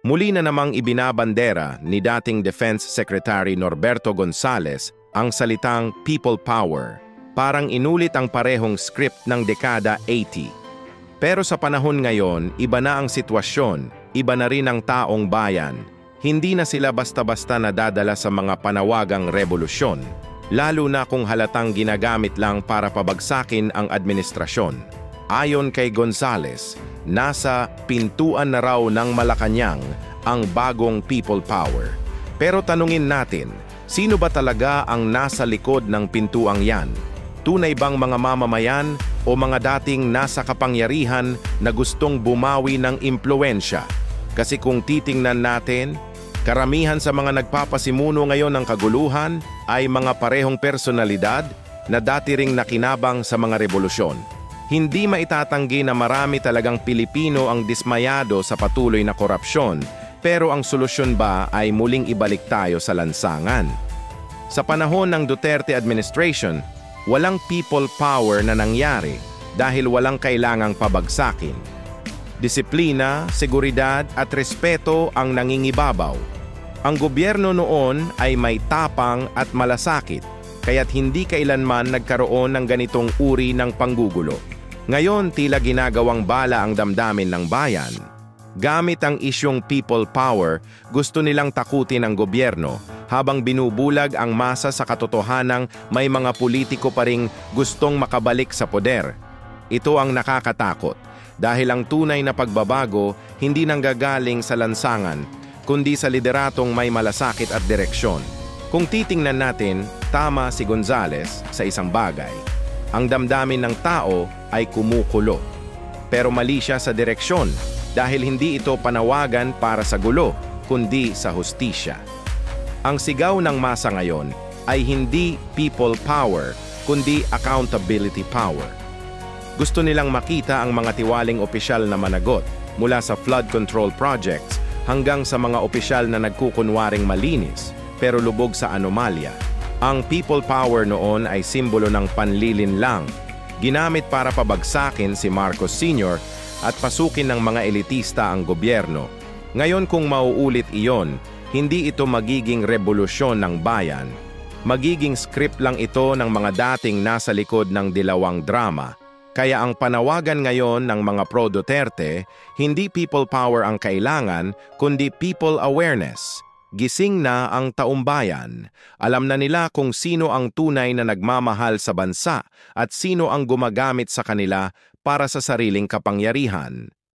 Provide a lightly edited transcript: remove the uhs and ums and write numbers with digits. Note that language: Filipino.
Muli na namang ibinabandera ni dating Defense Secretary Norberto Gonzales ang salitang people power. Parang inulit ang parehong script ng dekada 80. Pero sa panahon ngayon, iba na ang sitwasyon, iba na rin ang taong bayan. Hindi na sila basta-basta nadadala sa mga panawagang revolusyon, lalo na kung halatang ginagamit lang para pabagsakin ang administrasyon. Ayon kay Gonzales, nasa pintuan na raw ng Malacanang ang bagong people power. Pero tanungin natin, sino ba talaga ang nasa likod ng pintuang yan? Tunay bang mga mamamayan o mga dating nasa kapangyarihan na gustong bumawi ng impluwensya? Kasi kung titingnan natin, karamihan sa mga nagpapasimuno ngayon ng kaguluhan ay mga parehong personalidad na dati ring nakinabang sa mga revolusyon. Hindi maitatanggi na marami talagang Pilipino ang dismayado sa patuloy na korupsyon, pero ang solusyon ba ay muling ibalik tayo sa lansangan? Sa panahon ng Duterte administration, walang people power na nangyari dahil walang kailangang pabagsakin. Disiplina, seguridad at respeto ang nangingibabaw. Ang gobyerno noon ay may tapang at malasakit, kaya't hindi kailanman nagkaroon ng ganitong uri ng panggugulo. Ngayon, tila ginagawang bala ang damdamin ng bayan. Gamit ang isyong people power, gusto nilang takutin ang gobyerno habang binubulag ang masa sa katotohanang may mga politiko pa ring gustong makabalik sa poder. Ito ang nakakatakot dahil ang tunay na pagbabago hindi nanggagaling sa lansangan, kundi sa lideratong may malasakit at direksyon. Kung titingnan natin, tama si Gonzales sa isang bagay. Ang damdamin ng tao ay kumukulo. Pero mali siya sa direksyon dahil hindi ito panawagan para sa gulo, kundi sa hustisya. Ang sigaw ng masa ngayon ay hindi people power, kundi accountability power. Gusto nilang makita ang mga tiwaling opisyal na managot mula sa flood control projects hanggang sa mga opisyal na nagkukunwaring malinis pero lubog sa anomalya. Ang people power noon ay simbolo ng panlilinlang, ginamit para pabagsakin si Marcos Sr. at pasukin ng mga elitista ang gobyerno. Ngayon kung mauulit iyon, hindi ito magiging revolusyon ng bayan. Magiging script lang ito ng mga dating nasa likod ng dilawang drama. Kaya ang panawagan ngayon ng mga pro-Duterte, hindi people power ang kailangan, kundi people awareness. Gising na ang taumbayan. Alam na nila kung sino ang tunay na nagmamahal sa bansa at sino ang gumagamit sa kanila para sa sariling kapangyarihan.